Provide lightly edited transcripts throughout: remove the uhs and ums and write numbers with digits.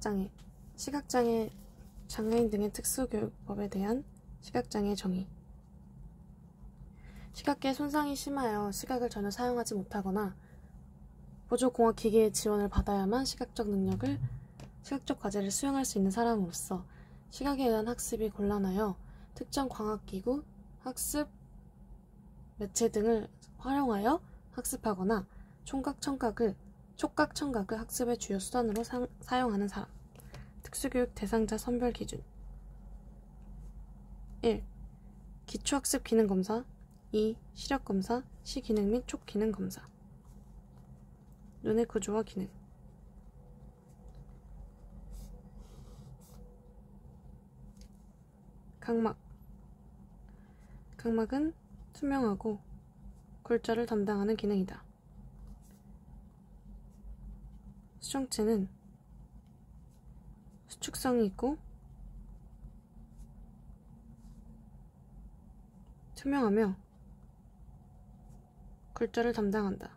시각장애, 시각장애, 장애인 등의 특수교육법에 대한 시각장애 정의. 시각계의 손상이 심하여 시각을 전혀 사용하지 못하거나 보조공학기기의 지원을 받아야만 시각적 과제를 수행할 수 있는 사람으로서 시각에 의한 학습이 곤란하여 특정 광학기구, 학습 매체 등을 활용하여 학습하거나 촉각청각을 학습의 주요 수단으로 사용하는 사람. 특수교육 대상자 선별 기준. 1. 기초학습 기능검사. 2. 시력검사, 시기능 및 촉기능 검사. 눈의 구조와 기능. 각막. 각막은 투명하고 골절을 담당하는 기능이다. 수정체는 수축성이 있고 투명하며 골절을 담당한다.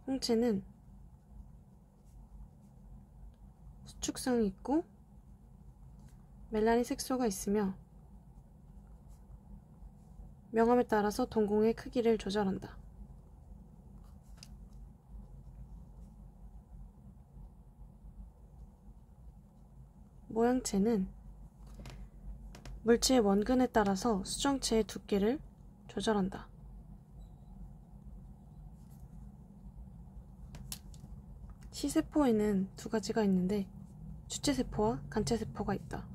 홍채는 수축성이 있고 멜라닌 색소가 있으며 명암에 따라서 동공의 크기를 조절한다. 모양체는 물체의 원근에 따라서 수정체의 두께를 조절한다. 시세포에는 두 가지가 있는데 주체세포와 간체세포가 있다.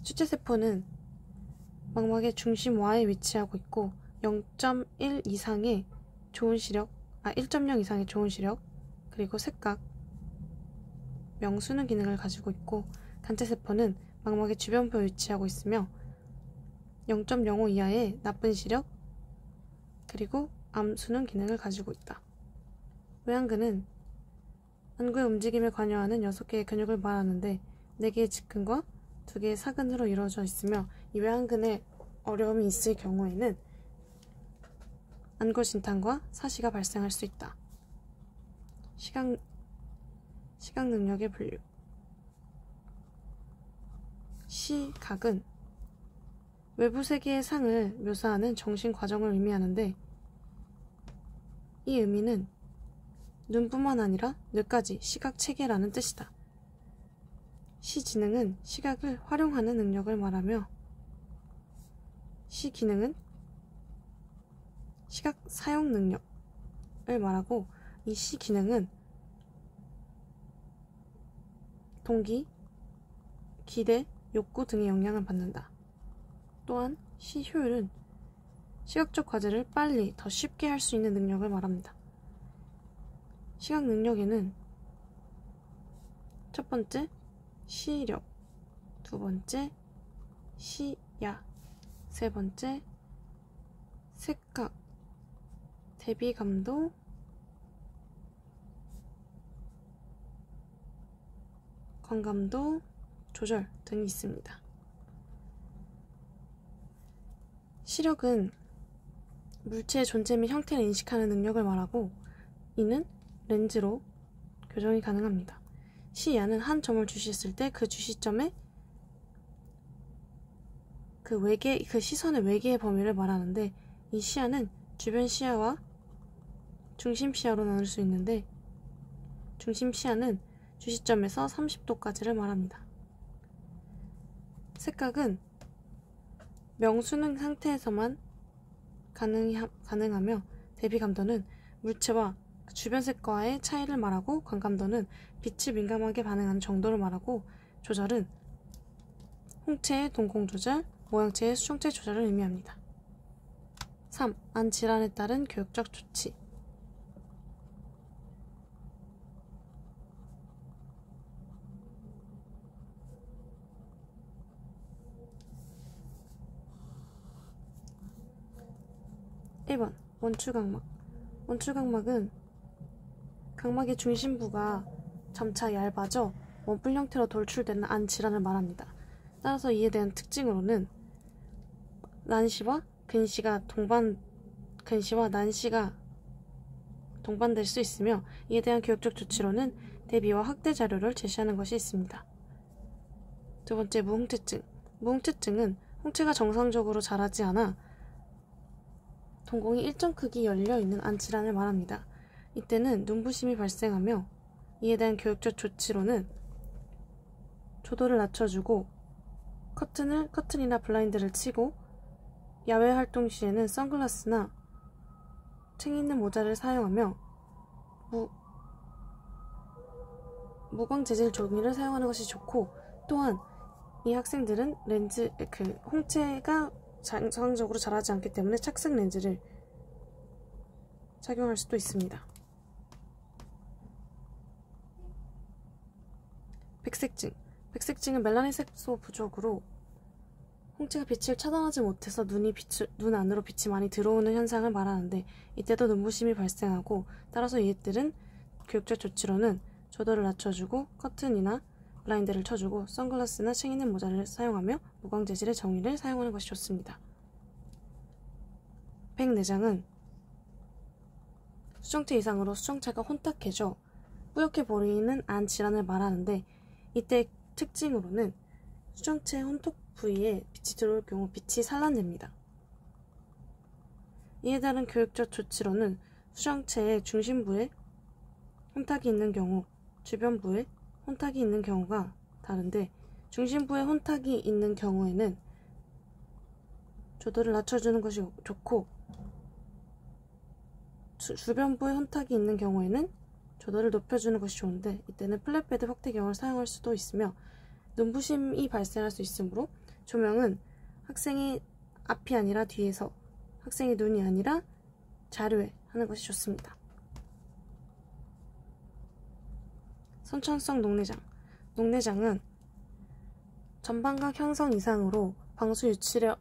주체세포는 망막의 중심와에 위치하고 있고 0.1 이상의 좋은 시력, 1.0 이상의 좋은 시력, 그리고 색각, 명수능 기능을 가지고 있고 간체세포는 망막의 주변부에 위치하고 있으며 0.05 이하의 나쁜 시력, 그리고 암수능 기능을 가지고 있다. 외안근은 안구의 움직임에 관여하는 6개의 근육을 말하는데 4개의 직근과 2개의 사근으로 이루어져 있으며 이 외안근에 어려움이 있을 경우에는 안구진탕과 사시가 발생할 수 있다. 시각 능력의 분류. 시각은 외부 세계의 상을 묘사하는 정신 과정을 의미하는데 이 의미는 눈뿐만 아니라 뇌까지 시각 체계라는 뜻이다. 시지능은 시각을 활용하는 능력을 말하며 시기능은 시각 사용 능력을 말하고 이 시기능은 동기, 기대, 욕구 등의 영향을 받는다. 또한 시효율은 시각적 과제를 빨리 더 쉽게 할 수 있는 능력을 말합니다. 시각 능력에는 첫 번째, 시력, 두 번째, 시야, 세 번째, 색각, 대비감도, 광감도, 조절 등이 있습니다. 시력은 물체의 존재 및 형태를 인식하는 능력을 말하고 이는 렌즈로 교정이 가능합니다. 시야는 한 점을 주시했을 때 그 주시점에 그 시선의 외계의 범위를 말하는데 이 시야는 주변 시야와 중심 시야로 나눌 수 있는데 중심 시야는 주시점에서 30도까지를 말합니다. 색각은 명수능 상태에서만 가능하며 대비감도는 물체와 주변 색과의 차이를 말하고 광감도는 빛이 민감하게 반응하는 정도를 말하고 조절은 홍채의 동공 조절, 모양체의 수정체 조절을 의미합니다. 3. 안 질환에 따른 교육적 조치. (1번) 원추각막. 원추각막은 각막의 중심부가 점차 얇아져 원뿔 형태로 돌출되는 안 질환을 말합니다. 따라서 이에 대한 특징으로는 근시와 난시가 동반될 수 있으며 이에 대한 교육적 조치로는 대비와 확대 자료를 제시하는 것이 있습니다. 두 번째, 무홍체증. 무홍체증은 홍채가 정상적으로 자라지 않아 동공이 일정 크기 열려있는 안질환을 말합니다. 이때는 눈부심이 발생하며 이에 대한 교육적 조치로는 조도를 낮춰주고 커튼이나 블라인드를 치고 야외 활동 시에는 선글라스나 챙 있는 모자를 사용하며 무광 재질 종이를 사용하는 것이 좋고, 또한 이 학생들은 홍채가 정상적으로 자라지 않기 때문에 착색 렌즈를 착용할 수도 있습니다. 백색증. 백색증은 멜라닌 색소 부족으로 홍채가 빛을 차단하지 못해서 눈 안으로 빛이 많이 들어오는 현상을 말하는데, 이때도 눈부심이 발생하고, 따라서 이들은 교육적 조치로는 조도를 낮춰주고 커튼이나 블라인드를 쳐주고 선글라스나 챙 있는 모자를 사용하며 무광 재질의 정의를 사용하는 것이 좋습니다. 백내장은 수정체 이상으로 수정체가 혼탁해져 뿌옇게 보이는 안 질환을 말하는데, 이때 특징으로는 수정체 혼탁 부위에 빛이 들어올 경우 빛이 산란됩니다. 이에 따른 교육적 조치로는 수정체의 중심부에 혼탁이 있는 경우, 주변부에 혼탁이 있는 경우가 다른데, 중심부에 혼탁이 있는 경우에는 조도를 낮춰주는 것이 좋고, 주변부에 혼탁이 있는 경우에는 조도를 높여주는 것이 좋은데, 이때는 플랫베드 확대경을 사용할 수도 있으며 눈부심이 발생할 수 있으므로 조명은 학생의 앞이 아니라 뒤에서, 학생의 눈이 아니라 자료에 하는 것이 좋습니다. 선천성 녹내장. 녹내장은 전방각 형성 이상으로 방수 유출에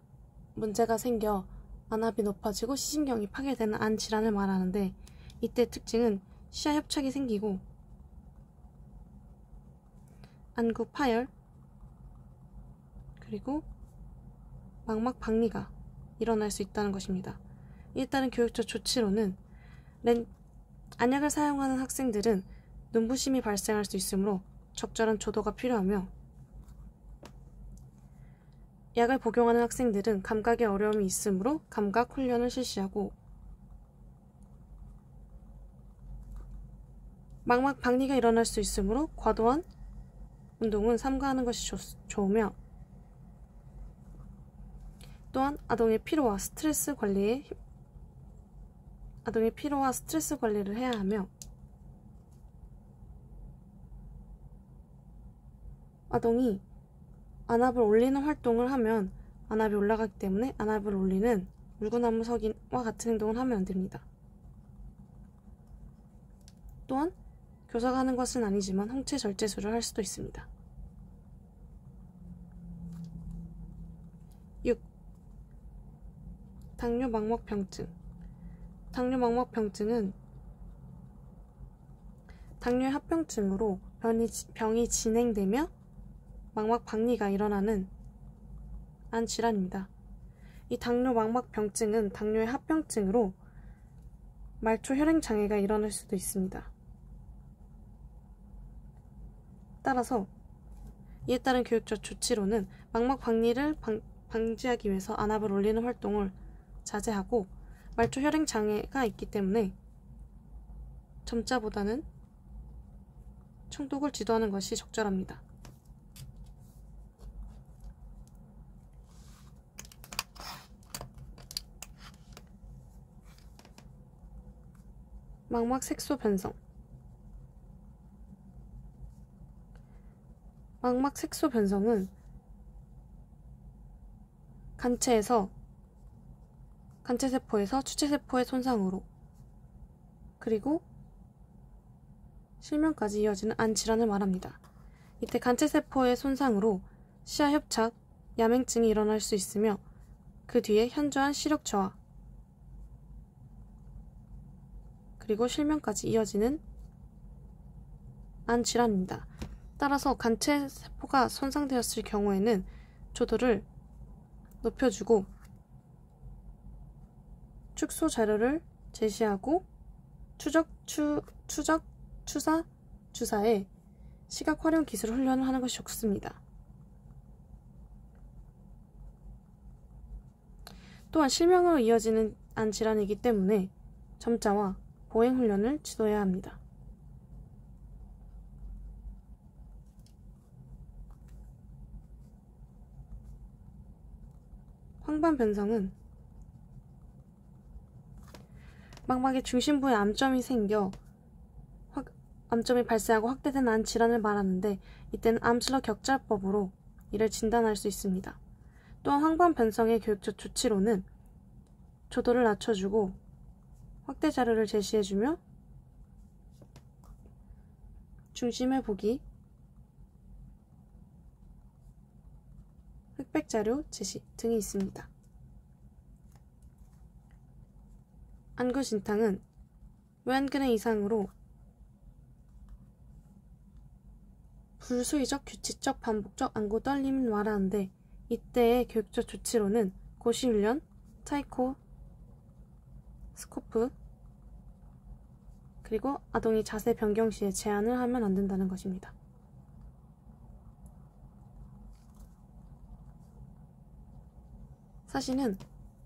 문제가 생겨 안압이 높아지고 시신경이 파괴되는 안 질환을 말하는데, 이때 특징은 시야 협착이 생기고 안구 파열, 그리고 망막 박리가 일어날 수 있다는 것입니다. 이에 따른 교육적 조치로는 안약을 사용하는 학생들은 눈부심이 발생할 수 있으므로 적절한 조도가 필요하며, 약을 복용하는 학생들은 감각에 어려움이 있으므로 감각 훈련을 실시하고, 망막 박리가 일어날 수 있으므로 과도한 운동은 삼가하는 것이 좋으며, 또한 아동의 피로와 스트레스 관리를 해야 하며, 아동이 안압을 올리는 활동을 하면 안압이 올라가기 때문에 안압을 올리는 물구나무 서기와 같은 행동을 하면 안 됩니다. 또한 교사가 하는 것은 아니지만 홍채 절제술을 할 수도 있습니다. 6. 당뇨 망막병증. 당뇨 망막병증은 당뇨의 합병증으로 병이 진행되며 망막 박리가 일어나는 안 질환입니다. 이 당뇨 망막병증은 당뇨의 합병증으로 말초 혈행 장애가 일어날 수도 있습니다. 따라서 이에 따른 교육적 조치로는 망막 박리를 방지하기 위해서 안압을 올리는 활동을 자제하고, 말초 혈행 장애가 있기 때문에 점자보다는 청독을 지도하는 것이 적절합니다. 망막 색소 변성. 망막 색소 변성은 간체세포에서 추체세포의 손상으로, 그리고 실명까지 이어지는 안 질환을 말합니다. 이때 간체세포의 손상으로 시야 협착, 야맹증이 일어날 수 있으며, 그 뒤에 현저한 시력 저하, 그리고 실명까지 이어지는 안 질환입니다. 따라서 간체세포가 손상되었을 경우에는 조도를 높여주고 축소 자료를 제시하고 추사, 주사에 시각 활용 기술 훈련을 하는 것이 좋습니다. 또한 실명으로 이어지는 안 질환이기 때문에 점자와 보행 훈련을 지도해야 합니다. 황반 변성은 망막의 중심부에 암점이 생겨 암점이 발생하고 확대된 안 질환을 말하는데, 이때는 암슬러 격자법으로 이를 진단할 수 있습니다. 또한 황반 변성의 교육적 조치로는 조도를 낮춰주고 확대 자료를 제시해주며 중심의 보기, 흑백 자료 제시 등이 있습니다. 안구 진탕은 외안근의 이상으로 불수의적, 규칙적, 반복적 안구 떨림을 말하는데, 이때의 교육적 조치로는 고시훈련, 타이코, 스코프, 그리고 아동이 자세 변경 시에 제한을 하면 안 된다는 것입니다. 사실은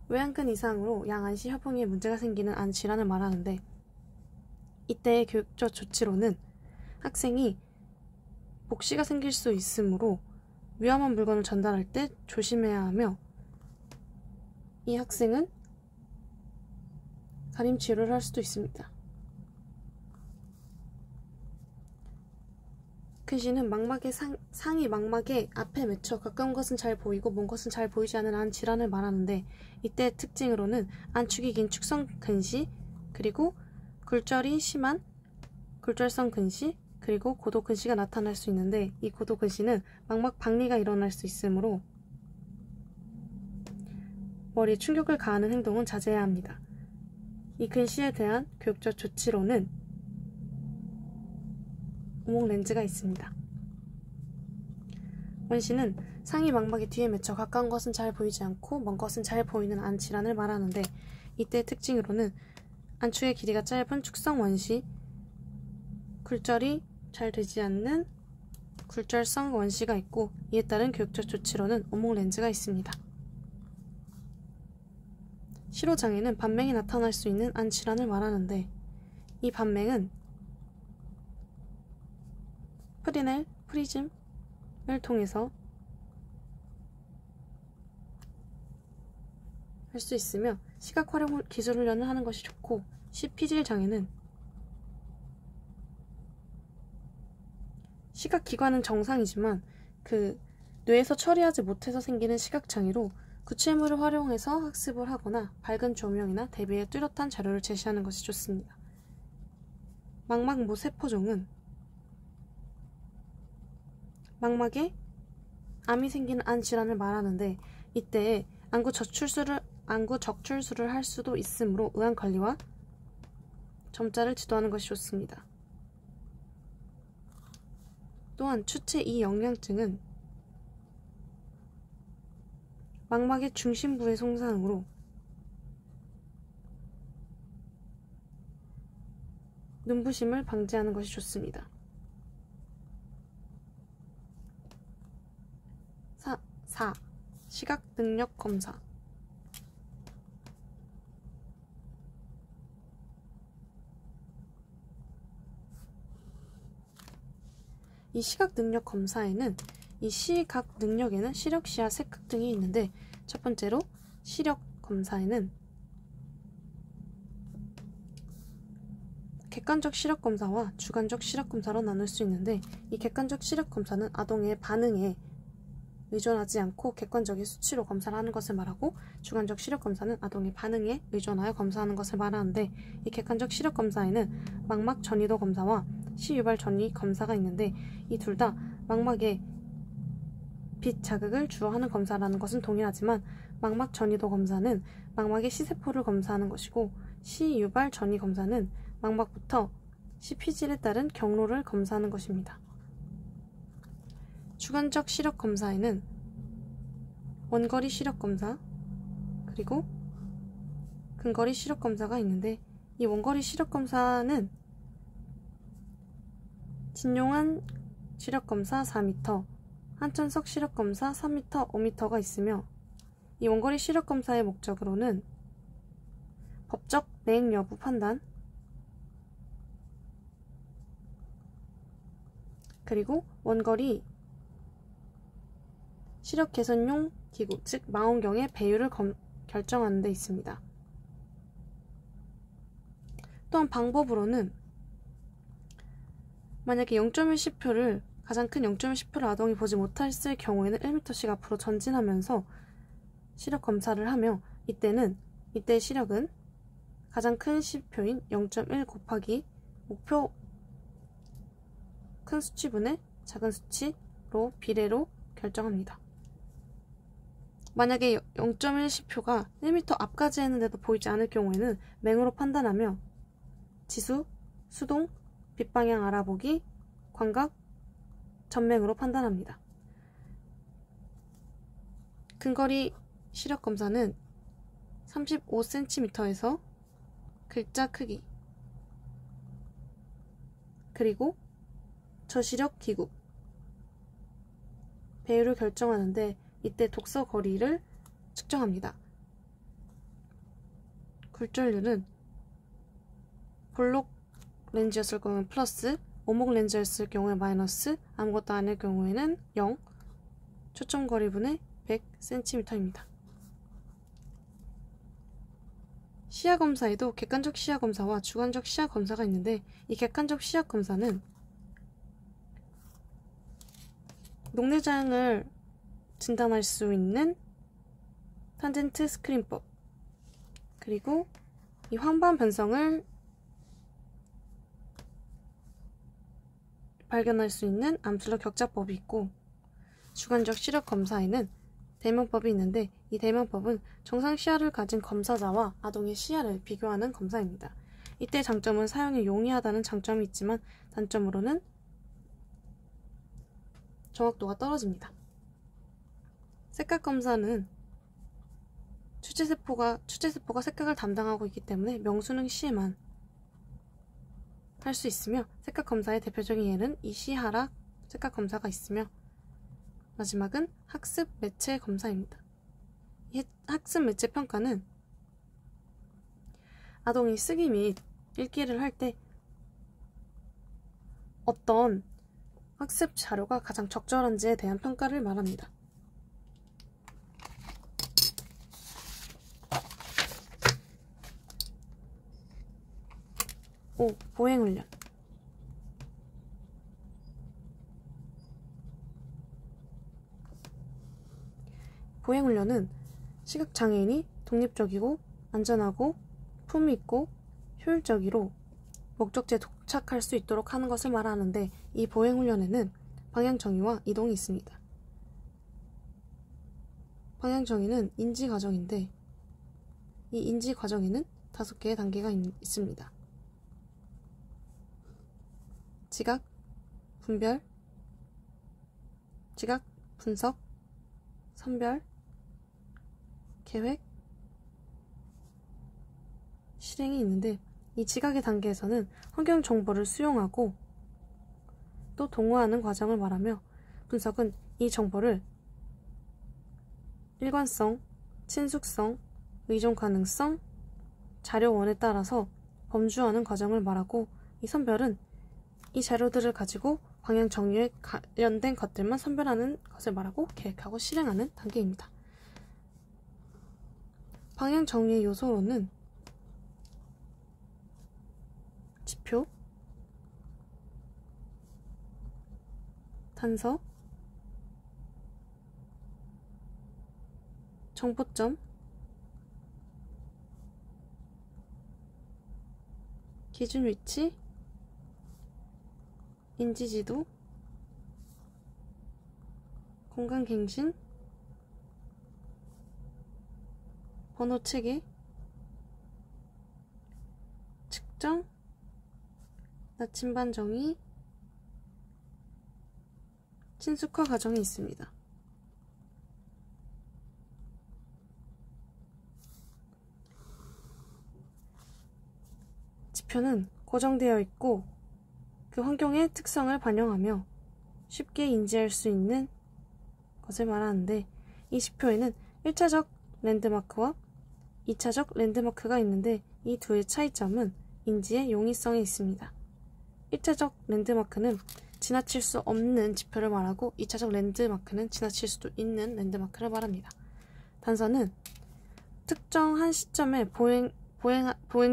외안근 이상으로 양안시 협응에 문제가 생기는 안 질환을 말하는데, 이때의 교육적 조치로는 학생이 복시가 생길 수 있으므로 위험한 물건을 전달할 때 조심해야 하며, 이 학생은 가림 치료를 할 수도 있습니다. 근시는 망막의 상이 망막의 앞에 맺혀 가까운 것은 잘 보이고 먼 것은 잘 보이지 않는 안 질환을 말하는데, 이때 특징으로는 안축이 긴 축성 근시, 그리고 굴절이 심한 굴절성 근시, 그리고 고도 근시가 나타날 수 있는데, 이 고도 근시는 망막 박리가 일어날 수 있으므로 머리에 충격을 가하는 행동은 자제해야 합니다. 이 근시에 대한 교육적 조치로는 오목 렌즈가 있습니다. 원시는 상이 망막의 뒤에 맺혀 가까운 것은 잘 보이지 않고 먼 것은 잘 보이는 안 질환을 말하는데, 이때의 특징으로는 안축의 길이가 짧은 축성 원시, 굴절이 잘 되지 않는 굴절성 원시가 있고, 이에 따른 교육적 조치로는 오목 렌즈가 있습니다. 실호장애는 반맹이 나타날 수 있는 안 질환을 말하는데, 이 반맹은 프리넬, 프리즘을 통해서 할 수 있으며, 시각 활용 기술 훈련을 하는 것이 좋고, 시피질 장애는 시각기관은 정상이지만 그 뇌에서 처리하지 못해서 생기는 시각장애로 구체물을 활용해서 학습을 하거나 밝은 조명이나 대비에 뚜렷한 자료를 제시하는 것이 좋습니다. 망막모 세포종은 망막에 암이 생기는 안 질환을 말하는데, 이때에 안구 적출술을 할 수도 있으므로 의학 관리와 점자를 지도하는 것이 좋습니다. 또한 추체 2 영양증은 망막의 중심부의 손상으로 눈부심을 방지하는 것이 좋습니다. 4. 시각 능력 검사. 이 시각 능력 검사에는 이 시각 능력에는 시력, 시야, 색각 등이 있는데, 첫 번째로 시력 검사에는 객관적 시력 검사와 주관적 시력 검사로 나눌 수 있는데, 이 객관적 시력 검사는 아동의 반응에 의존하지 않고 객관적인 수치로 검사를 하는 것을 말하고, 주관적 시력 검사는 아동의 반응에 의존하여 검사하는 것을 말하는데, 이 객관적 시력 검사에는 망막 전이도 검사와 시유발 전이 검사가 있는데, 이 둘 다 망막에 빛 자극을 주어하는 검사라는 것은 동일하지만, 망막 전이도 검사는 망막의 시세포를 검사하는 것이고, 시유발 전이 검사는 망막부터 시피질에 따른 경로를 검사하는 것입니다. 주관적 시력 검사에는 원거리 시력 검사, 그리고 근거리 시력 검사가 있는데, 이 원거리 시력검사는 진용한 시력검사 4m, 한천석 시력검사 3m, 5m가 있으며 이 원거리 시력검사의 목적으로는 법적 내행 여부 판단, 그리고 원거리 시력 개선용 기구, 즉 망원경의 배율을 결정하는 데 있습니다. 또한 방법으로는 만약에 0.1CP를 가장 큰 0.1CP를 아동이 보지 못했을 경우에는 1m씩 앞으로 전진하면서 시력 검사를 하며 이때 시력은 가장 큰 CP인 0.1 곱하기 목표 큰 수치분의 작은 수치로 비례로 결정합니다. 만약에 0.1CP가 1m 앞까지 했는데도 보이지 않을 경우에는 맹으로 판단하며 지수, 수동, 빛방향 알아보기, 광각, 전맹으로 판단합니다. 근거리 시력검사는 35cm에서 글자 크기, 그리고 저시력 기구, 배율을 결정하는데 이때 독서 거리를 측정합니다. 굴절률은 볼록 렌즈였을 경우는 플러스, 오목 렌즈였을 경우에 마이너스, 아무것도 아닐 경우에는 0, 초점거리분의 100cm입니다. 시야검사에도 객관적 시야검사와 주관적 시야검사가 있는데 이 객관적 시야검사는 녹내장을 진단할 수 있는 탄젠트 스크린법, 그리고 이 황반 변성을 발견할 수 있는 암술러 격자법이 있고, 주관적 시력 검사에는 대면법이 있는데 이 대면법은 정상 시야를 가진 검사자와 아동의 시야를 비교하는 검사입니다. 이때 장점은 사용이 용이하다는 장점이 있지만 단점으로는 정확도가 떨어집니다. 색각검사는 추체세포가 색각을 담당하고 있기 때문에 명수능 시에만 할 수 있으며, 색각검사의 대표적인 예는 이시하라 색각검사가 있으며, 마지막은 학습 매체 검사입니다. 이 학습 매체 평가는 아동이 쓰기 및 읽기를 할 때 어떤 학습 자료가 가장 적절한지에 대한 평가를 말합니다. 보행훈련. 보행훈련은 시각장애인이 독립적이고 안전하고 품위 있고 효율적으로 목적지에 도착할 수 있도록 하는 것을 말하는데, 이 보행훈련에는 방향정의와 이동이 있습니다. 방향정의는 인지과정인데 이 인지과정에는 5개의 단계가 있습니다. 지각, 분별, 지각, 분석, 선별, 계획, 실행이 있는데, 이 지각의 단계에서는 환경 정보를 수용하고 또 동화하는 과정을 말하며, 분석은 이 정보를 일관성, 친숙성, 의존 가능성, 자료원에 따라서 범주하는 과정을 말하고, 이 선별은 이 자료들을 가지고 방향 정의에 관련된 것들만 선별하는 것을 말하고 계획하고 실행하는 단계입니다. 방향 정의의 요소로는 지표, 단서, 정보점, 기준 위치, 인지지도, 공간갱신, 번호체계, 측정, 나침반 정의, 친숙화 과정이 있습니다. 지표는 고정되어 있고 그 환경의 특성을 반영하며 쉽게 인지할 수 있는 것을 말하는데, 이 지표에는 1차적 랜드마크와 2차적 랜드마크가 있는데 이 두의 차이점은 인지의 용이성에 있습니다. 1차적 랜드마크는 지나칠 수 없는 지표를 말하고 2차적 랜드마크는 지나칠 수도 있는 랜드마크를 말합니다. 단서는 특정한 시점에 보행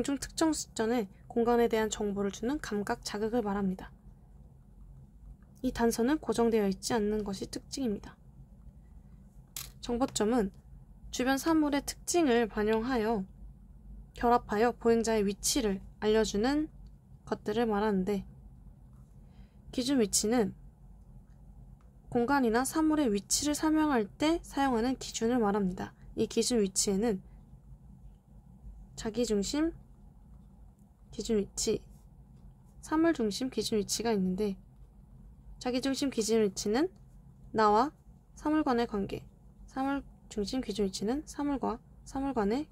중 특정 시점에 공간에 대한 정보를 주는 감각 자극을 말합니다. 이 단서는 고정되어 있지 않는 것이 특징입니다. 정보점은 주변 사물의 특징을 반영하여 결합하여 보행자의 위치를 알려주는 것들을 말하는데, 기준 위치는 공간이나 사물의 위치를 설명할 때 사용하는 기준을 말합니다. 이 기준 위치에는 자기중심 기준 위치, 사물중심 기준 위치가 있는데, 자기중심 기준 위치는 나와 사물 간의 관계, 사물중심 기준 위치는 사물과 사물 간의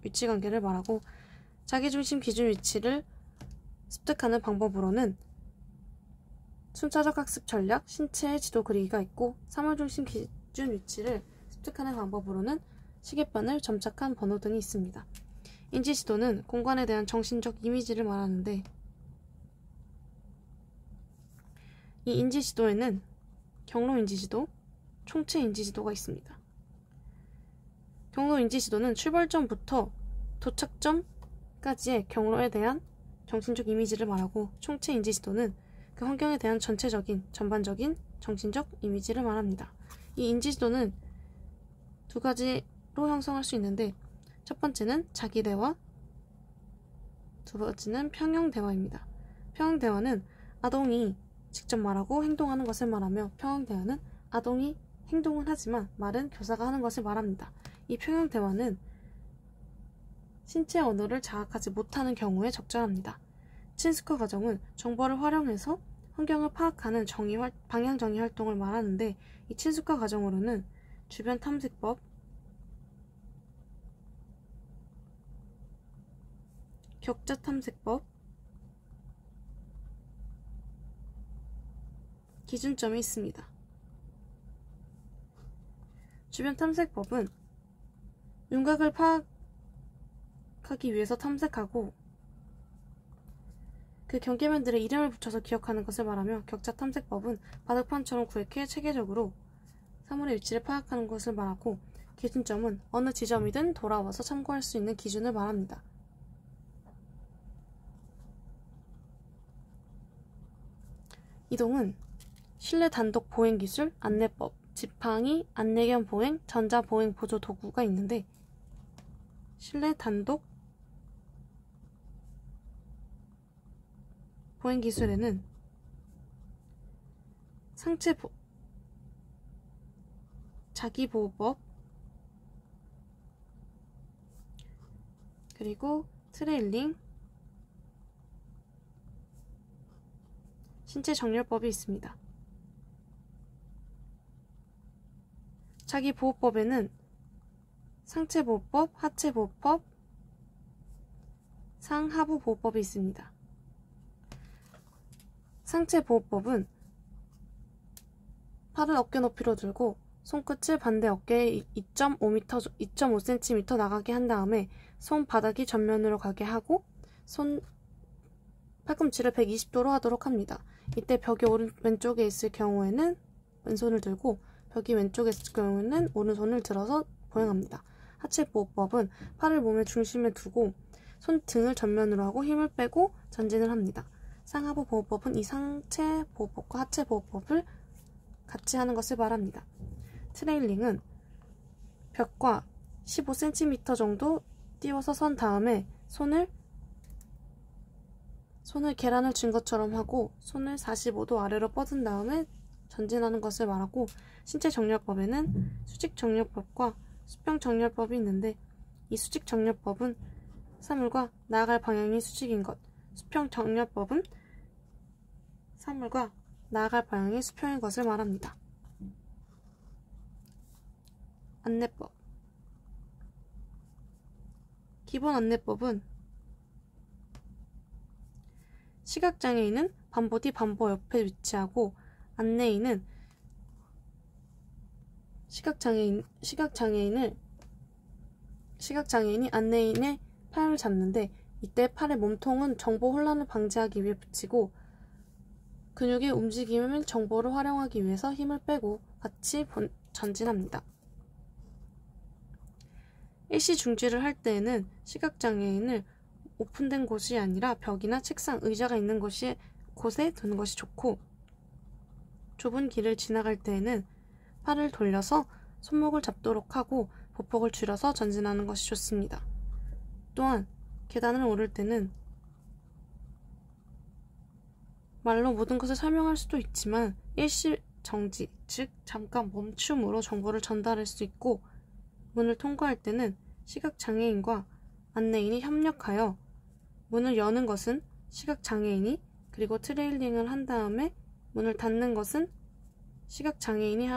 위치 관계를 말하고, 자기중심 기준 위치를 습득하는 방법으로는 순차적 학습 전략, 신체의 지도 그리기가 있고, 사물중심 기준 위치를 습득하는 방법으로는 시계바늘, 점착한 번호 등이 있습니다. 인지지도는 공간에 대한 정신적 이미지를 말하는데, 이 인지지도에는 경로인지지도, 총체인지지도가 있습니다. 경로인지지도는 출발점부터 도착점까지의 경로에 대한 정신적 이미지를 말하고, 총체인지지도는 그 환경에 대한 전반적인 정신적 이미지를 말합니다. 이 인지지도는 두 가지로 형성할 수 있는데, 첫 번째는 자기대화, 두 번째는 평형대화입니다. 평형대화는 아동이 직접 말하고 행동하는 것을 말하며, 평형대화는 아동이 행동은 하지만 말은 교사가 하는 것을 말합니다. 이 평형대화는 신체 언어를 자각하지 못하는 경우에 적절합니다. 친스커 과정은 정보를 활용해서 환경을 파악하는 방향정의 활동을 말하는데, 이 친스커 과정으로는 주변 탐색법, 격자 탐색법, 기준점이 있습니다. 주변 탐색법은 윤곽을 파악하기 위해서 탐색하고 그 경계면들의 이름을 붙여서 기억하는 것을 말하며, 격자 탐색법은 바둑판처럼 구획해 체계적으로 사물의 위치를 파악하는 것을 말하고, 기준점은 어느 지점이든 돌아와서 참고할 수 있는 기준을 말합니다. 이동은 실내 단독 보행 기술, 안내법, 지팡이, 안내견 보행, 전자 보행 보조 도구가 있는데, 실내 단독 보행 기술에는 자기보호법, 그리고 트레일링, 신체 정렬법이 있습니다. 자기보호법에는 상체보호법, 하체보호법, 상하부보호법이 있습니다. 상체보호법은 팔을 어깨 높이로 들고 손끝을 반대 어깨에 2.5cm 나가게 한 다음에 손바닥이 전면으로 가게 하고 팔꿈치를 120도로 하도록 합니다. 이때 벽이 왼쪽에 있을 경우에는 왼손을 들고, 벽이 왼쪽에 있을 경우에는 오른손을 들어서 보행합니다. 하체보호법은 팔을 몸의 중심에 두고 손등을 전면으로 하고 힘을 빼고 전진을 합니다. 상하부 보호법은 이 상체 보호법과 하체 보호법을 같이 하는 것을 말합니다. 트레일링은 벽과 15cm 정도 띄워서 선 다음에 손을 계란을 쥔 것처럼 하고 손을 45도 아래로 뻗은 다음에 전진하는 것을 말하고, 신체 정렬법에는 수직 정렬법과 수평 정렬법이 있는데, 이 수직 정렬법은 사물과 나아갈 방향이 수직인 것, 수평 정렬법은 사물과 나아갈 방향이 수평인 것을 말합니다. 안내법. 기본 안내법은 시각장애인은 반보 뒤 반보 옆에 위치하고 안내인은 시각장애인이 안내인의 팔을 잡는데 이때 팔의 몸통은 정보 혼란을 방지하기 위해 붙이고 근육의 움직임을 정보를 활용하기 위해서 힘을 빼고 같이 전진합니다. 일시 중지를 할 때에는 시각장애인을 오픈된 곳이 아니라 벽이나 책상, 의자가 있는 곳에 두는 것이 좋고 좁은 길을 지나갈 때에는 팔을 돌려서 손목을 잡도록 하고 보폭을 줄여서 전진하는 것이 좋습니다. 또한 계단을 오를 때는 말로 모든 것을 설명할 수도 있지만 일시 정지, 즉 잠깐 멈춤으로 정보를 전달할 수 있고 문을 통과할 때는 시각장애인과 안내인이 협력하여 문을 여는 것은 시각장애인이 그리고 트레일링을 한 다음에 문을 닫는 것은 시각장애인이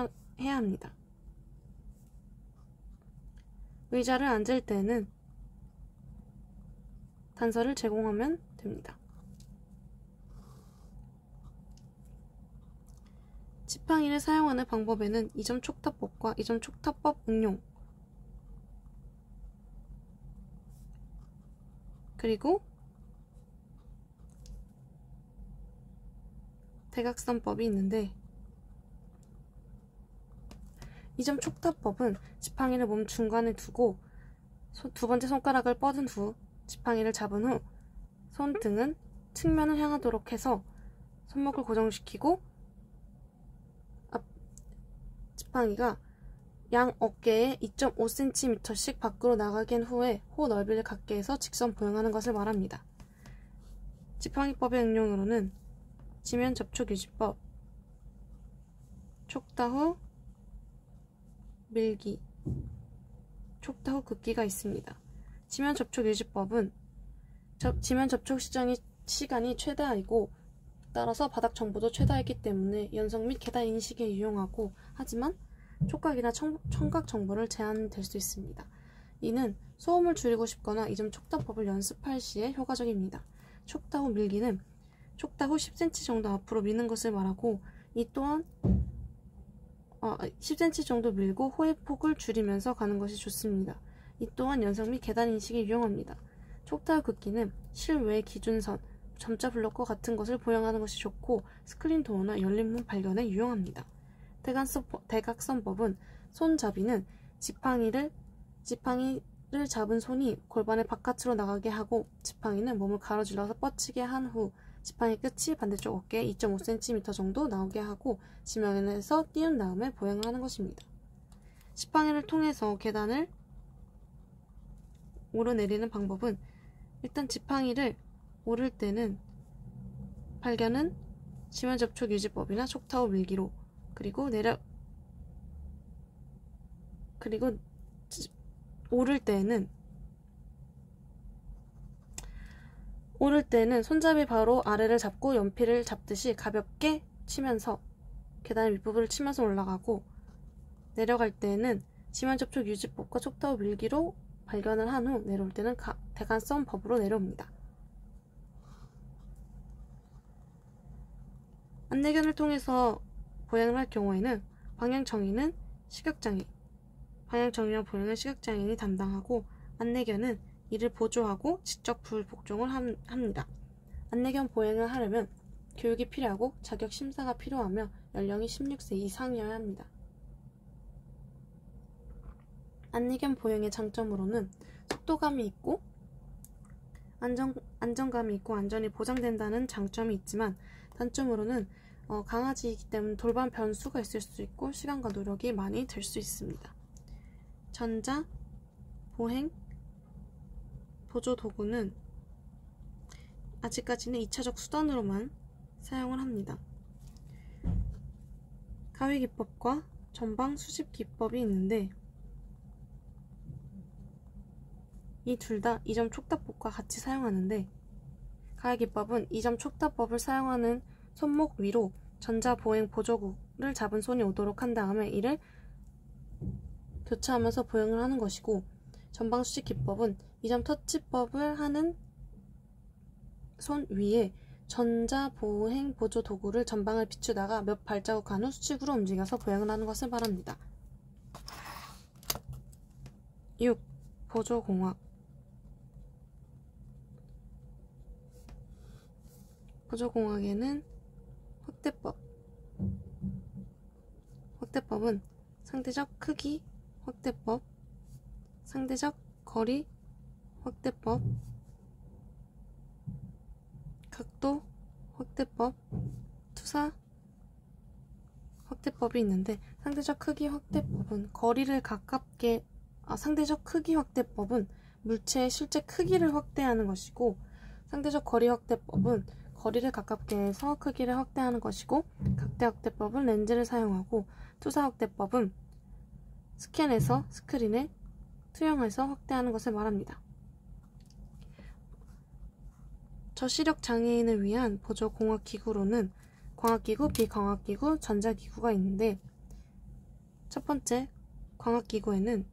해야 합니다. 의자를 앉을 때는 단서를 제공하면 됩니다. 지팡이를 사용하는 방법에는 이점 촉탁법과 이점 촉탁법 응용 그리고 대각선법이 있는데 이점 촉탁법은 지팡이를 몸 중간에 두고 두 번째 손가락을 뻗은 후 지팡이를 잡은 후 손등은 측면을 향하도록 해서 손목을 고정시키고 지팡이가 양 어깨에 2.5cm씩 밖으로 나가게 한 후에 호 넓이를 갖게 해서 직선 보행하는 것을 말합니다. 지팡이법의 응용으로는 지면 접촉 유지법, 촉다 후 밀기, 촉다 후 긋기가 있습니다. 지면 접촉 유지법은 지면 접촉 시간이 최다이고 따라서 바닥 정보도 최다이기 때문에 연석 및 계단 인식에 유용하고 하지만 촉각이나 청각 정보를 제한될 수 있습니다. 이는 소음을 줄이고 싶거나 이점 촉다법을 연습할 시에 효과적입니다. 촉다 후 밀기는 촉다 후 10cm 정도 앞으로 미는 것을 말하고 이 또한 10cm 정도 밀고 호의 폭을 줄이면서 가는 것이 좋습니다. 이 또한 연석 및 계단 인식에 유용합니다. 촉다 후 긋기는 실외 기준선, 점자 블록과 같은 것을 보행하는 것이 좋고 스크린 도어나 열린 문 발견에 유용합니다. 대각선법은 손잡이는 지팡이를 잡은 손이 골반의 바깥으로 나가게 하고 지팡이는 몸을 가로질러서 뻗치게 한 후 지팡이 끝이 반대쪽 어깨에 2.5cm 정도 나오게 하고 지면에서 띄운 다음에 보행을 하는 것입니다. 지팡이를 통해서 계단을 오르내리는 방법은 일단 지팡이를 오를 때는 발견은 지면 접촉 유지법이나 촉다 후 밀기로 그리고 오를 때는 손잡이 바로 아래를 잡고 연필을 잡듯이 가볍게 치면서 계단의 밑부분을 치면서 올라가고 내려갈 때는 지면 접촉 유지법과 촉다 후 밀기로 발견을 한 후 내려올 때는 대각선 법으로 내려옵니다. 안내견을 통해서 보행을 할 경우에는 방향정의와 보행을 시각장애인이 담당하고 안내견은 이를 보조하고 지적 불복종을 합니다. 안내견 보행을 하려면 교육이 필요하고 자격 심사가 필요하며 연령이 16세 이상이어야 합니다. 안내견 보행의 장점으로는 속도감이 있고 안정감이 있고 안전이 보장된다는 장점이 있지만 단점으로는 강아지이기 때문에 돌발 변수가 있을 수 있고 시간과 노력이 많이 들 수 있습니다. 전자 보행 보조 도구는 아직까지는 2차적 수단으로만 사용을 합니다. 가위 기법과 전방 수집 기법이 있는데 이 둘 다 이점 촉다법과 같이 사용하는데 가위 기법은 이점 촉다법을 사용하는 손목 위로 전자보행 보조구를 잡은 손이 오도록 한 다음에 이를 교차하면서 보행을 하는 것이고 전방 수직 기법은 이점 터치법을 하는 손 위에 전자보행 보조 도구를 전방을 비추다가 몇 발자국 간 후 수직으로 움직여서 보행을 하는 것을 말합니다. 6. 보조공학. 보조공학에는 확대법. 확대법은 상대적 크기 확대법, 상대적 거리 확대법, 각도 확대법, 투사 확대법이 있는데, 상대적 크기 확대법은 상대적 크기 확대법은 물체의 실제 크기를 확대하는 것이고, 상대적 거리 확대법은 거리를 가깝게 해서 크기를 확대하는 것이고, 각대 확대법은 렌즈를 사용하고, 투사 확대법은 스캔해서 스크린에 투영해서 확대하는 것을 말합니다. 저시력 장애인을 위한 보조공학기구로는 광학기구, 비광학기구, 전자기구가 있는데, 첫 번째 광학기구에는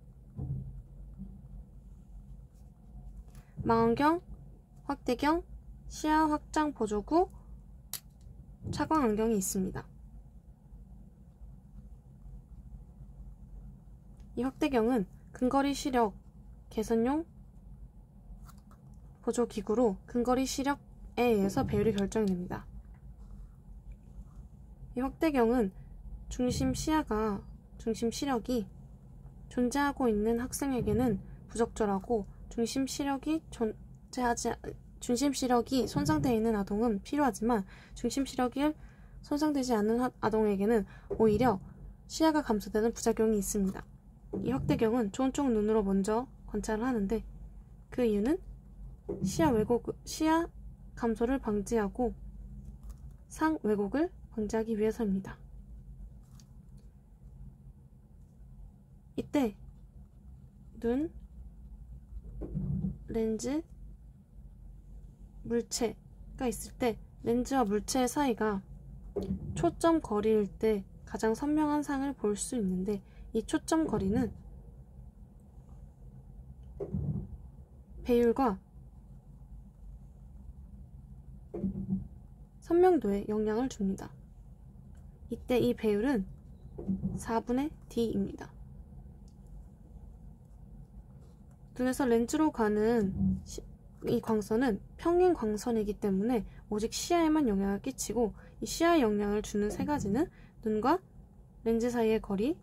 망원경, 확대경, 시야 확장 보조구, 차광안경이 있습니다. 이 확대경은 근거리 시력 개선용 보조기구로 근거리 시력에 의해서 배율이 결정이 됩니다. 이 확대경은 중심 시력이 존재하고 있는 학생에게는 부적절하고, 중심 시력이 손상되어 있는 아동은 필요하지만, 중심 시력이 손상되지 않는 아동에게는 오히려 시야가 감소되는 부작용이 있습니다. 이 확대경은 좋은 쪽 눈으로 먼저 관찰을 하는데, 그 이유는 시야 감소를 방지하고 상 왜곡을 방지하기 위해서입니다. 이때 눈, 렌즈, 물체가 있을 때 렌즈와 물체 사이가 초점 거리일 때 가장 선명한 상을 볼 수 있는데, 이 초점 거리는 배율과 선명도에 영향을 줍니다. 이때 이 배율은 4분의 D입니다. 눈에서 렌즈로 가는 이 광선은 평행 광선이기 때문에 오직 시야에만 영향을 끼치고, 이 시야에 영향을 주는 세 가지는 눈과 렌즈 사이의 거리,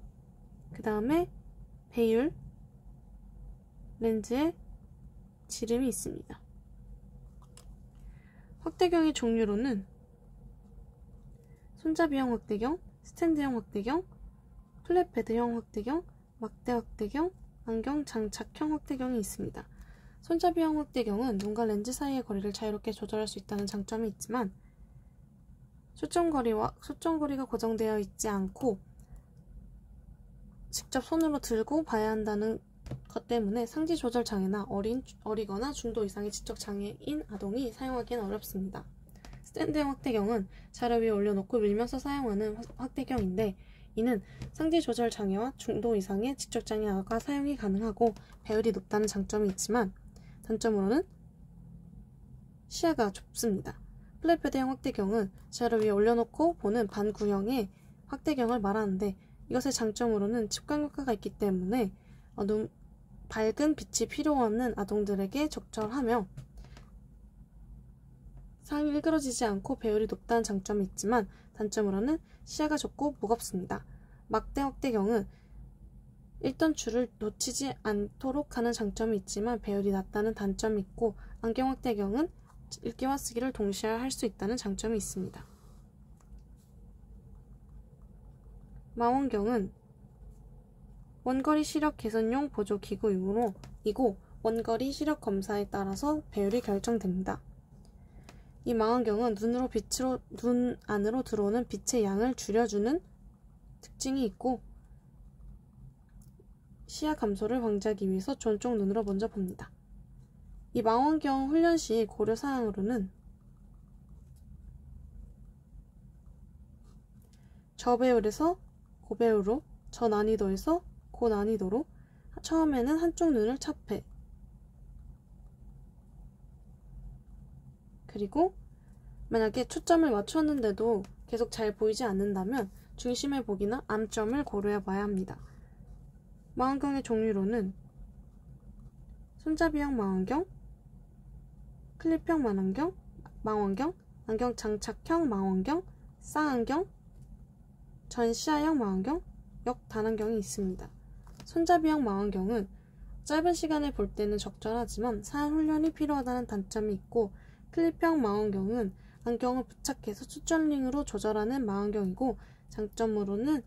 그 다음에 배율, 렌즈의 지름이 있습니다. 확대경의 종류로는 손잡이형 확대경, 스탠드형 확대경, 플랫패드형 확대경, 막대 확대경, 안경 장착형 확대경이 있습니다. 손잡이형 확대경은 눈과 렌즈 사이의 거리를 자유롭게 조절할 수 있다는 장점이 있지만, 초점거리가 고정되어 있지 않고 직접 손으로 들고 봐야 한다는 것 때문에 상지 조절 장애나 어리거나 중도 이상의 지적 장애인 아동이 사용하기는 어렵습니다. 스탠드형 확대경은 자료 위에 올려놓고 밀면서 사용하는 확대경인데, 이는 상지 조절 장애와 중도 이상의 지적 장애아가 사용이 가능하고 배율이 높다는 장점이 있지만, 단점으로는 시야가 좁습니다. 플랫패드형 확대경은 자료 위에 올려놓고 보는 반구형의 확대경을 말하는데, 이것의 장점으로는 집광 효과가 있기 때문에 밝은 빛이 필요 없는 아동들에게 적절하며 상이 일그러지지 않고 배율이 높다는 장점이 있지만, 단점으로는 시야가 좁고 무겁습니다. 막대 확대경은 읽던 줄을 놓치지 않도록 하는 장점이 있지만 배율이 낮다는 단점이 있고, 안경 확대경은 읽기와 쓰기를 동시에 할 수 있다는 장점이 있습니다. 망원경은 원거리 시력 개선용 보조기구이고, 원거리 시력 검사에 따라서 배율이 결정됩니다. 이 망원경은 눈 안으로 들어오는 빛의 양을 줄여주는 특징이 있고, 시야 감소를 방지하기 위해서 좋은 쪽 눈으로 먼저 봅니다. 이 망원경 훈련 시 고려사항으로는 저배율에서 고배율로, 저난이도에서 고난이도로, 처음에는 한쪽 눈을 착폐, 그리고 만약에 초점을 맞췄는데도 계속 잘 보이지 않는다면 중심의 보기나 암점을 고려해 봐야 합니다. 망원경의 종류로는 손잡이형 망원경, 클립형 망원경, 안경 장착형 망원경, 쌍안경, 전시야형 망원경, 역단안경이 있습니다. 손잡이형 망원경은 짧은 시간에 볼 때는 적절하지만 사용 훈련이 필요하다는 단점이 있고, 클립형 망원경은 안경을 부착해서 추천링으로 조절하는 망원경이고, 장점으로는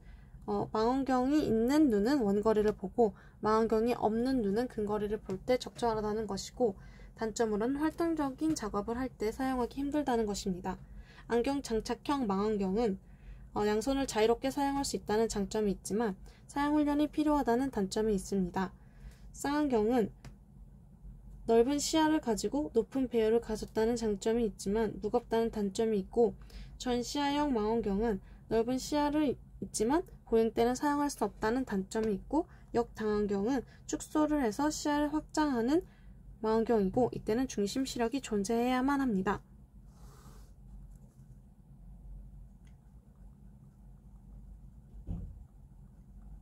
망원경이 있는 눈은 원거리를 보고 망원경이 없는 눈은 근거리를 볼 때 적절하다는 것이고, 단점으로는 활동적인 작업을 할 때 사용하기 힘들다는 것입니다. 안경 장착형 망원경은 양손을 자유롭게 사용할 수 있다는 장점이 있지만 사용 훈련이 필요하다는 단점이 있습니다. 쌍안경은 넓은 시야를 가지고 높은 배열을 가졌다는 장점이 있지만 무겁다는 단점이 있고, 전시야형 망원경은 넓은 시야를 있지만 보행 때는 사용할 수 없다는 단점이 있고, 역당안경은 축소를 해서 시야를 확장하는 망원경이고 이때는 중심 시력이 존재해야만 합니다.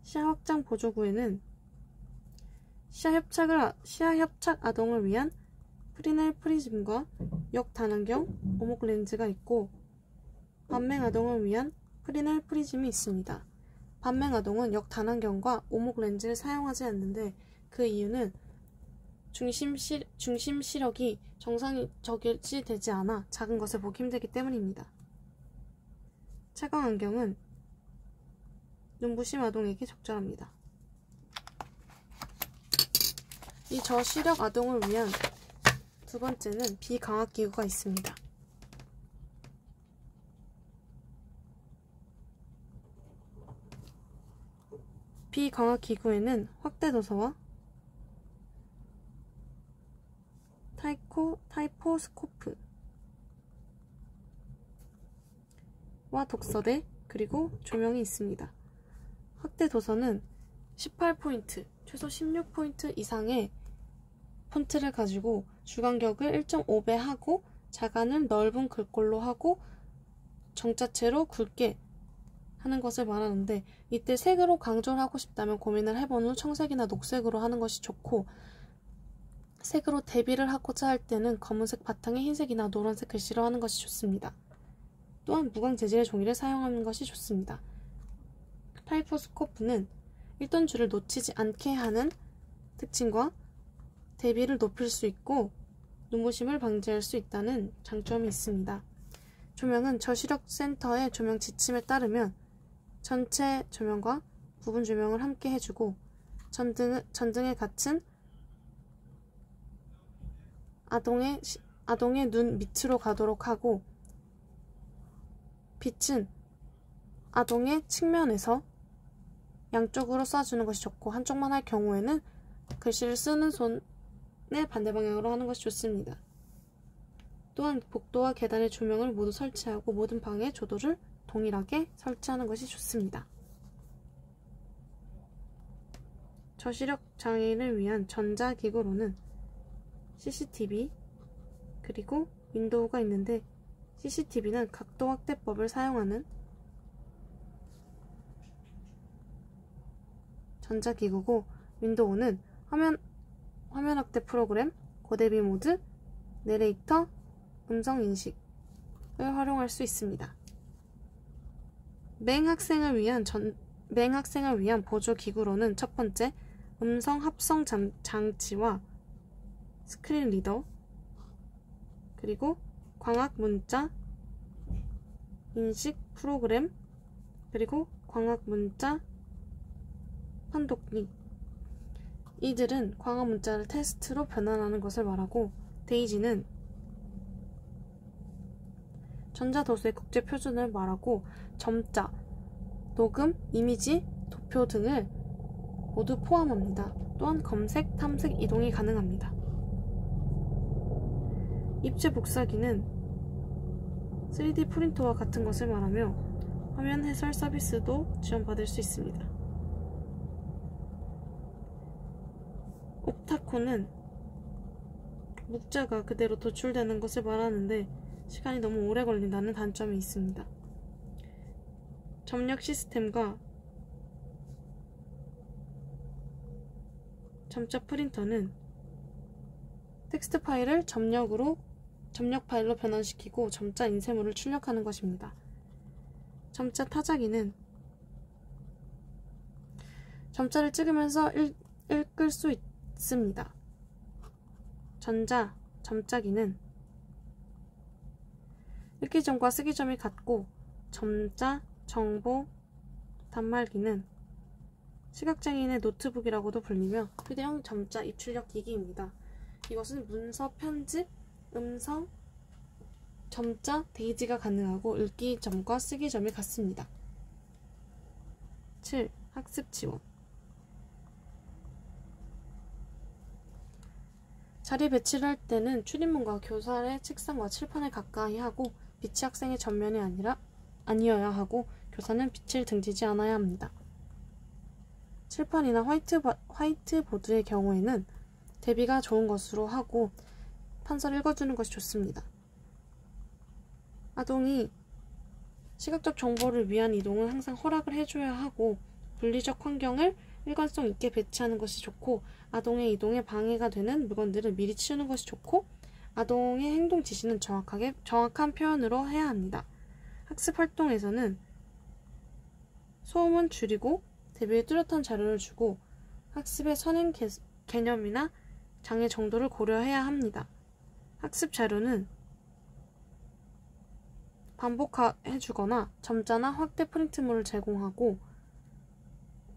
시야 확장 보조구에는 시야 협착 아동을 위한 프리넬 프리즘과 역단안경, 오목 렌즈가 있고, 반맹 아동을 위한 프리넬 프리즘이 있습니다. 반맹 아동은 역단안경과 오목 렌즈를 사용하지 않는데 그 이유는 중심 시력이 정상적이 되지 않아 작은 것을 보기 힘들기 때문입니다. 채광 안경은 눈부심 아동에게 적절합니다. 이 저시력 아동을 위한 두 번째는 비광학 기구가 있습니다. 비광학 기구에는 확대 도서와 타이포스코프와 독서대 그리고 조명이 있습니다. 확대 도서는 18포인트, 최소 16포인트 이상의 폰트를 가지고 주간격을 1.5배 하고 자간을 넓은 글꼴로 하고 정자체로 굵게 하는 것을 말하는데, 이때 색으로 강조를 하고 싶다면 고민을 해본 후 청색이나 녹색으로 하는 것이 좋고, 색으로 대비를 하고자 할 때는 검은색 바탕에 흰색이나 노란색 글씨로 하는 것이 좋습니다. 또한 무광 재질의 종이를 사용하는 것이 좋습니다. 타이포스코프는 읽던 줄을 놓치지 않게 하는 특징과 대비를 높일 수 있고 눈부심을 방지할 수 있다는 장점이 있습니다. 조명은 저시력 센터의 조명 지침에 따르면 전체 조명과 부분 조명을 함께 해주고, 전등에 갇힌 아동의 눈 밑으로 가도록 하고, 빛은 아동의 측면에서 양쪽으로 쏴주는 것이 좋고, 한쪽만 할 경우에는 글씨를 쓰는 손의 반대 방향으로 하는 것이 좋습니다. 또한 복도와 계단의 조명을 모두 설치하고 모든 방의 조도를 동일하게 설치하는 것이 좋습니다. 저시력 장애인을 위한 전자기구로는 CCTV 그리고 윈도우가 있는데, CCTV는 각도 확대법을 사용하는 전자기구고, 윈도우는 화면 확대 프로그램, 고대비 모드, 내레이터, 음성 인식을 활용할 수 있습니다. 맹학생을 위한 보조기구로는 첫 번째, 음성 합성 장치와 스크린 리더, 그리고 광학 문자 인식 프로그램, 그리고 광학 문자 판독기. 이들은 광학 문자를 텍스트로 변환하는 것을 말하고, 데이지는 전자도서의 국제 표준을 말하고, 점자, 녹음, 이미지, 도표 등을 모두 포함합니다. 또한 검색, 탐색, 이동이 가능합니다. 입체 복사기는 3D 프린터와 같은 것을 말하며 화면 해설 서비스도 지원받을 수 있습니다. 옵타콘은 묵자가 그대로 도출되는 것을 말하는데, 시간이 너무 오래 걸린다는 단점이 있습니다. 점력 시스템과 점자 프린터는 텍스트 파일을 점력 파일로 변환시키고 점자 인쇄물을 출력하는 것입니다. 점자 타자기는 점자를 찍으면서 읽을 수 있습니다. 점자기는 읽기 점과 쓰기 점이 같고 점자, 정보, 단말기는 시각장애인의 노트북이라고도 불리며 휴대용 점자 입출력 기기입니다. 이것은 문서 편집, 음성, 점자, 대기지가 가능하고 읽기 점과 쓰기 점이 같습니다. 7. 학습 지원. 자리 배치를 할 때는 출입문과 교사의 책상과 칠판을 가까이 하고 빛이 학생의 전면이 아니어야 하고 교사는 빛을 등지지 않아야 합니다. 칠판이나 화이트보드의 경우에는 대비가 좋은 것으로 하고 판서를 읽어주는 것이 좋습니다. 아동이 시각적 정보를 위한 이동은 항상 허락을 해줘야 하고 물리적 환경을 일관성 있게 배치하는 것이 좋고 아동의 이동에 방해가 되는 물건들을 미리 치우는 것이 좋고 아동의 행동 지시는 정확한 표현으로 해야 합니다. 학습 활동에서는 소음은 줄이고 대비에 뚜렷한 자료를 주고 학습의 선행 개념이나 장애 정도를 고려해야 합니다. 학습 자료는 반복해주거나 점자나 확대 프린트물을 제공하고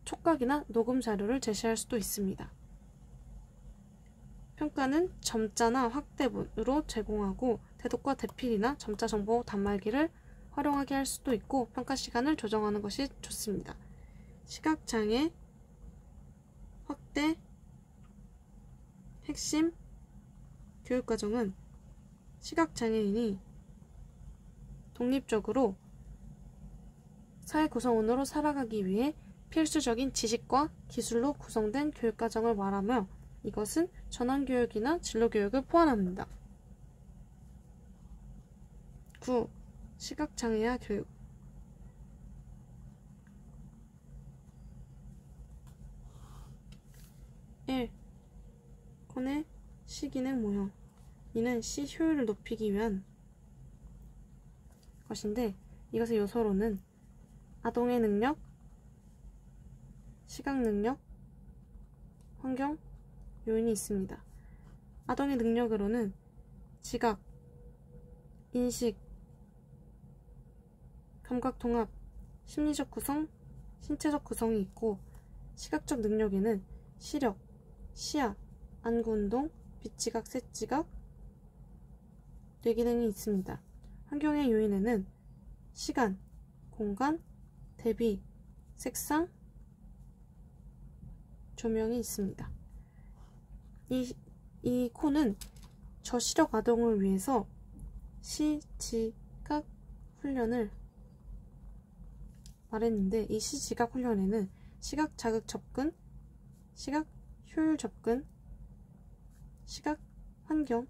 촉각이나 녹음 자료를 제시할 수도 있습니다. 평가는 점자나 확대문으로 제공하고 대독과 대필이나 점자 정보 단말기를 활용하게 할 수도 있고 평가 시간을 조정하는 것이 좋습니다. 시각장애 확대 핵심 교육과정은 시각장애인이 독립적으로 사회 구성원으로 살아가기 위해 필수적인 지식과 기술로 구성된 교육과정을 말하며 이것은 전환교육이나 진로교육을 포함합니다. 9. 시각장애아 교육. 1. 콘의 시기능 모형. 이는 시 효율을 높이기 위한 것인데 이것의 요소로는 아동의 능력, 시각 능력, 환경, 요인이 있습니다. 아동의 능력으로는 지각, 인식, 감각 통합, 심리적 구성, 신체적 구성이 있고 시각적 능력에는 시력, 시야, 안구 운동, 빛지각, 색지각, 뇌기능이 있습니다. 환경의 요인에는 시간, 공간, 대비, 색상, 조명이 있습니다. 이 콘은 저시력 아동을 위해서 시지각 훈련을 말했는데 이 시지각 훈련에는 시각 자극 접근, 시각 효율 접근, 시각 환경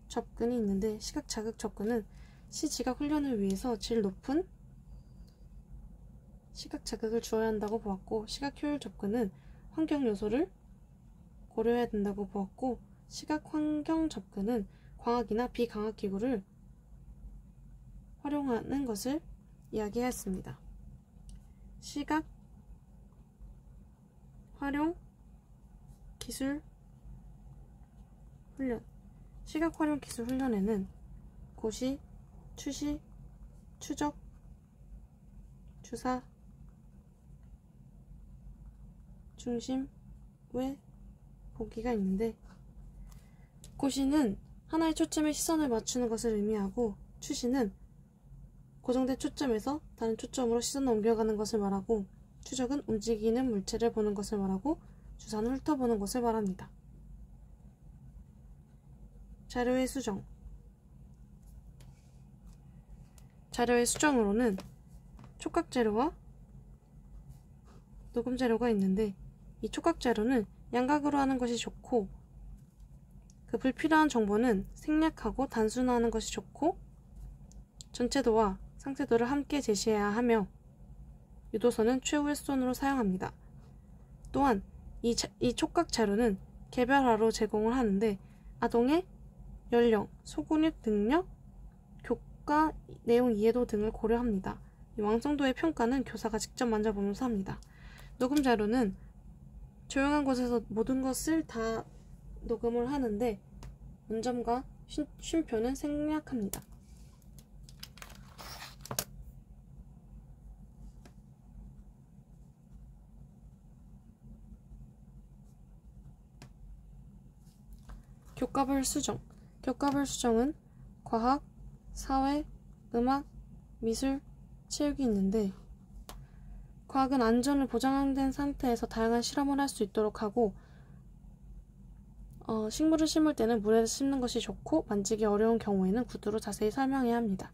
접근이 있는데 시각 자극 접근은 시지각 훈련을 위해서 질 높은 시각 자극을 주어야 한다고 보았고 시각 효율 접근은 환경 요소를 고려해야 된다고 보았고 시각 환경 접근은 광학이나 비광학 기구를 활용하는 것을 이야기했습니다. 시각 활용 기술 훈련. 시각 활용 기술 훈련에는 고시, 추시, 추적, 주사, 중심, 외, 보기가 있는데 고시는 하나의 초점에 시선을 맞추는 것을 의미하고 추시는 고정된 초점에서 다른 초점으로 시선을 옮겨가는 것을 말하고 추적은 움직이는 물체를 보는 것을 말하고 주사는 훑어보는 것을 말합니다. 자료의 수정. 자료의 수정으로는 촉각 자료와 녹음 자료가 있는데 이 촉각 자료는 양각으로 하는 것이 좋고 그 불필요한 정보는 생략하고 단순화하는 것이 좋고, 전체도와 상세도를 함께 제시해야 하며 유도선은 최후의 수선으로 사용합니다. 또한 이 촉각 자료는 개별화로 제공을 하는데 아동의 연령, 소근육 능력, 교과 내용 이해도 등을 고려합니다. 이 완성도의 평가는 교사가 직접 만져보면서 합니다. 녹음 자료는 조용한 곳에서 모든 것을 다 녹음을 하는데 원점과 쉼표는 생략합니다. 교과별 수정. 교과별 수정은 과학, 사회, 음악, 미술, 체육이 있는데, 과학은 안전을 보장된 상태에서 다양한 실험을 할 수 있도록 하고, 식물을 심을 때는 물에 심는 것이 좋고 만지기 어려운 경우에는 구두로 자세히 설명해야 합니다.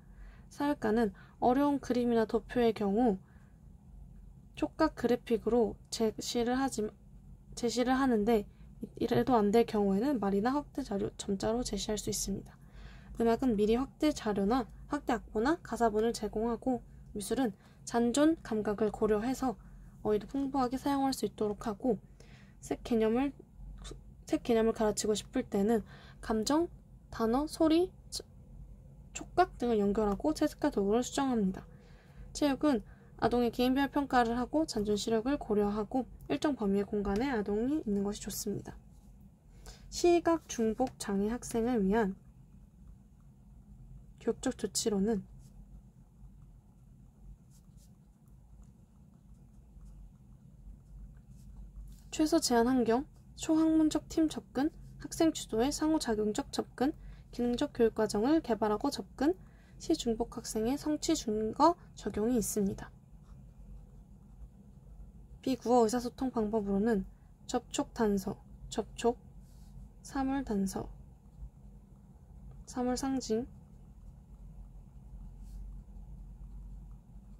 사회과는 어려운 그림이나 도표의 경우 촉각 그래픽으로 제시를 하는데, 이래도 안 될 경우에는 말이나 확대 자료, 점자로 제시할 수 있습니다. 음악은 미리 확대 자료나 확대 악보나 가사본을 제공하고, 미술은 잔존 감각을 고려해서 어휘도 풍부하게 사용할 수 있도록 하고, 색 개념을 가르치고 싶을 때는 감정, 단어, 소리, 촉각 등을 연결하고 채색과 도구를 수정합니다. 체육은 아동의 개인별 평가를 하고 잔존 시력을 고려하고 일정 범위의 공간에 아동이 있는 것이 좋습니다. 시각 중복 장애 학생을 위한 교육적 조치로는 최소 제한 환경, 초학문적 팀 접근, 학생 주도의 상호작용적 접근, 기능적 교육 과정을 개발하고 접근, 시중복 학생의 성취 증거 적용이 있습니다. 비구어 의사소통 방법으로는 접촉 단서, 접촉, 사물 단서, 사물 상징,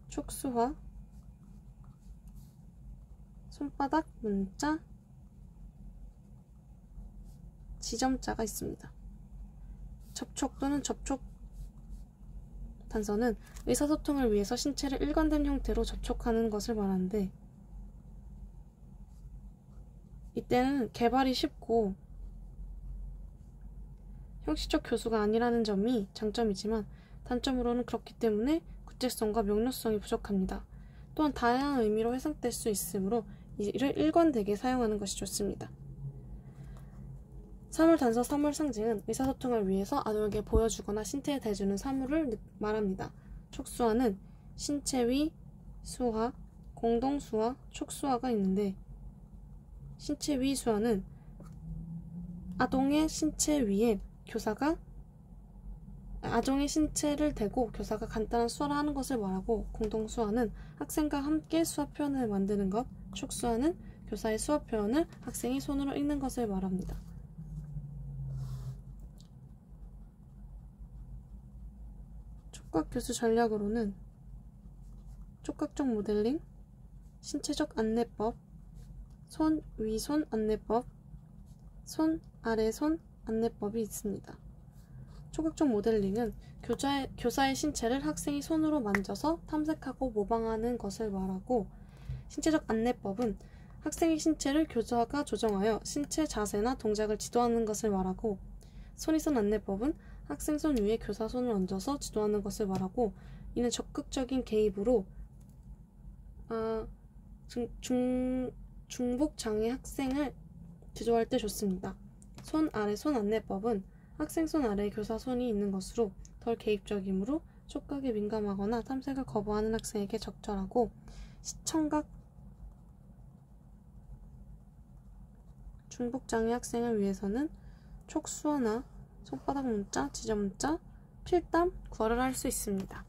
촉수화, 손바닥 문자, 지점자가 있습니다. 접촉 또는 접촉 단서는 의사소통을 위해서 신체를 일관된 형태로 접촉하는 것을 말하는데, 이때는 개발이 쉽고 형식적 교수가 아니라는 점이 장점이지만 단점으로는 그렇기 때문에 구체성과 명료성이 부족합니다. 또한 다양한 의미로 해석될 수 있으므로 이를 일관되게 사용하는 것이 좋습니다. 사물 단서, 사물 상징은 의사소통을 위해서 아동에게 보여주거나 신체에 대주는 사물을 말합니다. 촉수화는 신체 위 수화, 공동수화, 촉수화가 있는데, 신체 위 수화는 아동의 신체 위에 아동의 신체를 대고 교사가 간단한 수화를 하는 것을 말하고, 공동수화는 학생과 함께 수화 표현을 만드는 것, 촉수화는 교사의 수화 표현을 학생이 손으로 읽는 것을 말합니다. 촉각 교수 전략으로는 촉각적 모델링, 신체적 안내법, 손 위손 안내법, 손 아래 손 안내법이 있습니다. 촉각적 모델링은 교사의 신체를 학생이 손으로 만져서 탐색하고 모방하는 것을 말하고, 신체적 안내법은 학생의 신체를 교사가 조정하여 신체 자세나 동작을 지도하는 것을 말하고, 손이손 안내법은 학생 손 위에 교사 손을 얹어서 지도하는 것을 말하고, 이는 적극적인 개입으로 중복 장애 학생을 지도할 때 좋습니다. 손 아래 손 안내법은 학생 손 아래에 교사 손이 있는 것으로 덜 개입적이므로 촉각에 민감하거나 탐색을 거부하는 학생에게 적절하고, 시청각 중복장애 학생을 위해서는 촉수화나 손바닥 문자, 지점자, 필담, 구어를 할 수 있습니다.